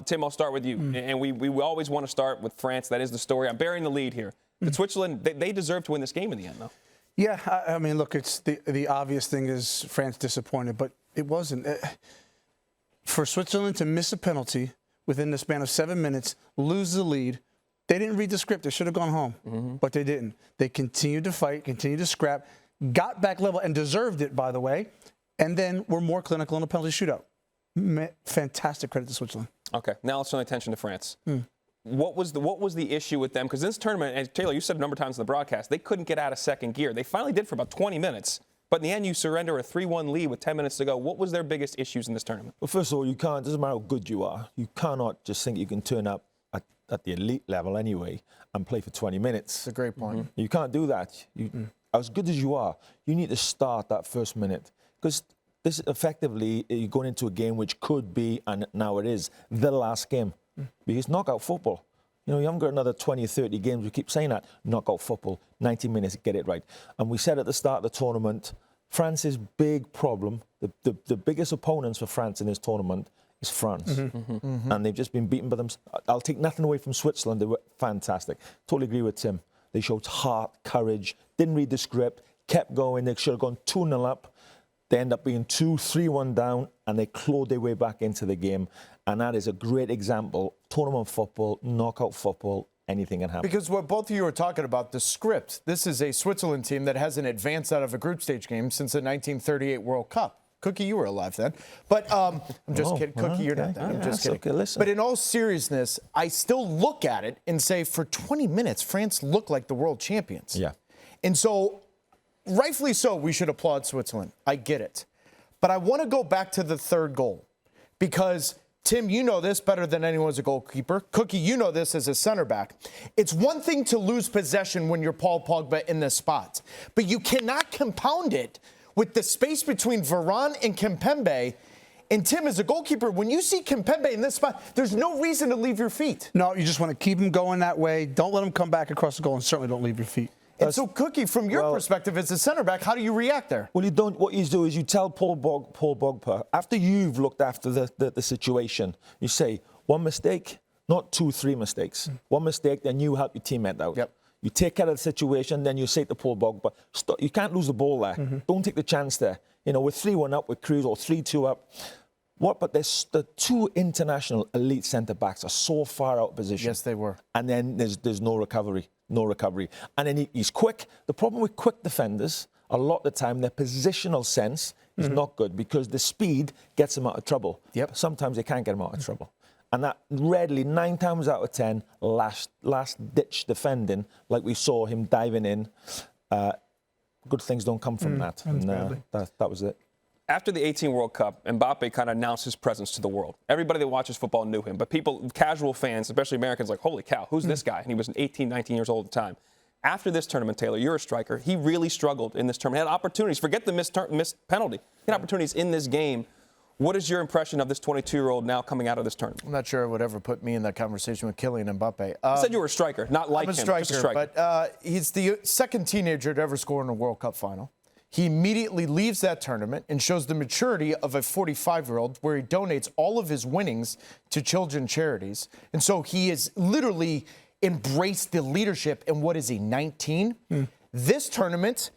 Tim, I'll start with you. And we always want to start with France. That is the story. I'm bearing the lead here. But Switzerland, they deserve to win this game in the end, though. Yeah, I mean, look, it's the obvious thing is France disappointed, but it wasn't. For Switzerland to miss a penalty within the span of 7 minutes, lose the lead, they didn't read the script. They should have gone home, but they didn't. They continued to fight, continued to scrap, got back level and deserved it, by the way, and then were more clinical in a penalty shootout. Fantastic credit to Switzerland. Okay, now let's turn attention to France. What was the issue with them? Because this tournament, and Taylor, you said a number of times in the broadcast, they couldn't get out of second gear. They finally did for about 20 minutes. But in the end, you surrender a 3-1 lead with 10 minutes to go. What was their biggest issues in this tournament? Well, first of all, it doesn't matter how good you are. You cannot just think you can turn up at the elite level anyway and play for 20 minutes. That's a great point. You can't do that. As good as you are, you need to start that first minute. Because this effectively, you're going into a game which could be, and now it is, the last game. Because knockout football. You know, you haven't got another 20 or 30 games. We keep saying that. Knockout football, 90 minutes, get it right. And we said at the start of the tournament, France's big problem, the biggest opponents for France in this tournament is France. And they've just been beaten by them. I'll take nothing away from Switzerland. They were fantastic. Totally agree with Tim. They showed heart, courage, didn't read the script, kept going. They should have gone 2-0 up. They end up being 2-3-1 down, and they clawed their way back into the game. And that is a great example. Tournament football, knockout football, anything can happen. Because what both of you are talking about, the script, this is a Switzerland team that hasn't advanced out of a group stage game since the 1938 World Cup. Cookie, you were alive then. But I'm just kidding. Cookie, you're not. I'm just kidding. Okay, listen. But in all seriousness, I still look at it and say, for 20 minutes, France looked like the world champions. Yeah. And so, rightfully so, we should applaud Switzerland. I get it. But I want to go back to the third goal. Because, Tim, you know this better than anyone as a goalkeeper. Cookie, you know this as a center back. It's one thing to lose possession when you're Paul Pogba in this spot. But you cannot compound it with the space between Varane and Kimpembe. And Tim, as a goalkeeper, when you see Kimpembe in this spot, there's no reason to leave your feet. No, you just want to keep him going that way. Don't let him come back across the goal, and certainly don't leave your feet. And so, Cookie, from your perspective as a center back, how do you react there? Well, you don't. What you do is you tell Paul Pogba, after you've looked after the situation, you say, one mistake, not 2-3 mistakes. One mistake, then you help your teammate out. Yep. You take care of the situation, then you say to Paul Pogba, stop, you can't lose the ball there. Don't take the chance there. You know, we're 3-1 up with Cruz or 3-2 up. But the two international elite centre-backs are so far out of position. Yes, they were. And then there's no recovery. No recovery. And then he's quick. The problem with quick defenders, a lot of the time, their positional sense is not good because the speed gets them out of trouble. Yep. Sometimes they can't get them out of trouble. And that readily, 9 times out of 10, last-ditch defending, like we saw him diving in, good things don't come from that. And that was it. After the 18 World Cup, Mbappe kind of announced his presence to the world. Everybody that watches football knew him, but people, casual fans, especially Americans, like, holy cow, who's this guy? And he was 18, 19 years old at the time. After this tournament, Taylor, you're a striker. He really struggled in this tournament. He had opportunities. Forget the missed penalty. He had opportunities in this game. What is your impression of this 22-year-old now coming out of this tournament? I'm not sure it would ever put me in that conversation with Kylian Mbappe. You said you were a striker, not like I'm a him. striker, just a striker. But he's the second teenager to ever score in a World Cup final. He immediately leaves that tournament and shows the maturity of a 45-year-old where he donates all of his winnings to children's charities. And so he has literally embraced the leadership. And what is he, 19? This tournament,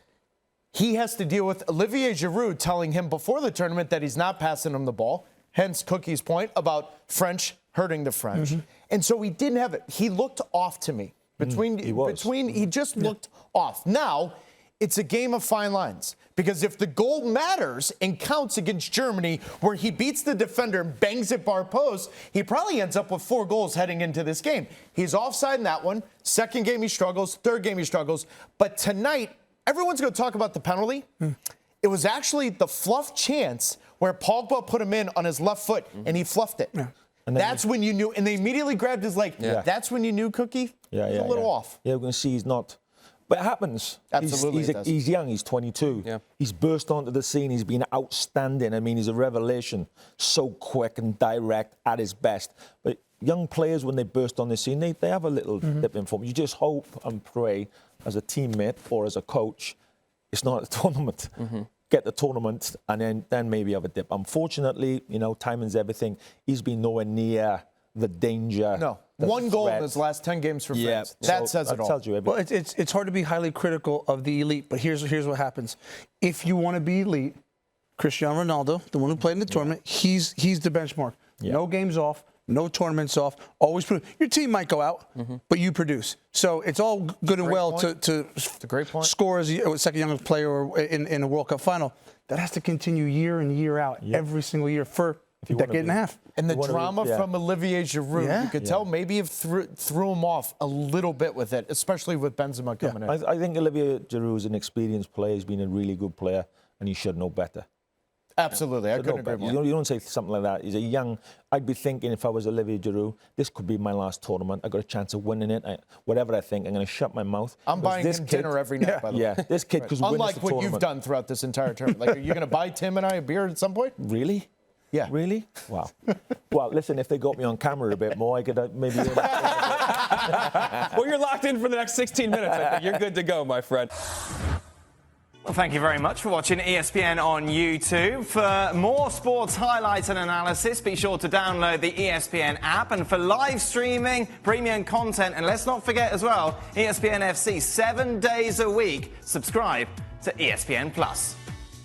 he has to deal with Olivier Giroud telling him before the tournament that he's not passing him the ball. Hence Cookie's point about French hurting the French. And so he didn't have it. He looked off to me. He just looked off. Now, it's a game of fine lines. Because if the goal matters and counts against Germany, where he beats the defender and bangs it bar post, he probably ends up with 4 goals heading into this game. He's offside in that one. Second game he struggles. Third game he struggles. But tonight, everyone's going to talk about the penalty. It was actually the fluff chance where Pogba put him in on his left foot, and he fluffed it. And that's when you knew. And they immediately grabbed his leg. That's when you knew, Cookie, he's a little off. Yeah, we're going to see he's not. But it happens. Absolutely, he's young. He's 22. Yeah. He's burst onto the scene. He's been outstanding. I mean, he's a revelation. So quick and direct at his best. But young players, when they burst on the scene, they have a little dip in form. You just hope and pray as a teammate or as a coach, it's not a tournament. Get the tournament and then maybe have a dip. Unfortunately, you know, timing's everything. He's been nowhere near the danger. No. the One goal in threat. his last 10 games for Yeah, France. That says it that all. tells you everything. Well, it's hard to be highly critical of the elite, but here's what happens. If you want to be elite, Cristiano Ronaldo, the one who played in the tournament, he's the benchmark. Yeah. No games off, no tournaments off. Always your team might go out, but you produce. So it's all good and well to a great point. score as a second youngest player in a World Cup final. That has to continue year in, year out, every single year for a decade and a half. And the drama from Olivier Giroud, you could tell maybe it threw him off a little bit with it, especially with Benzema coming in. I think Olivier Giroud is an experienced player. He's been a really good player, and he should know better. Absolutely, I couldn't agree more. You don't say something like that. He's a young. I'd be thinking if I was Olivier Giroud, this could be my last tournament. I got a chance of winning it. Whatever I think, I'm going to shut my mouth. I'm buying him dinner every night, by the way. Yeah, this kid could win Unlike this what tournament. you've done throughout this entire tournament. Like, are you going to buy Tim and I a beer at some point? Really? Yeah. Really? Wow. Well, listen, if they got me on camera a bit more, I could maybe. Well, you're locked in for the next 16 minutes. I think you're good to go, my friend. Well, thank you very much for watching ESPN on YouTube. For more sports highlights and analysis, be sure to download the ESPN app. And for live streaming, premium content, and let's not forget as well, ESPN FC 7 days a week. Subscribe to ESPN Plus.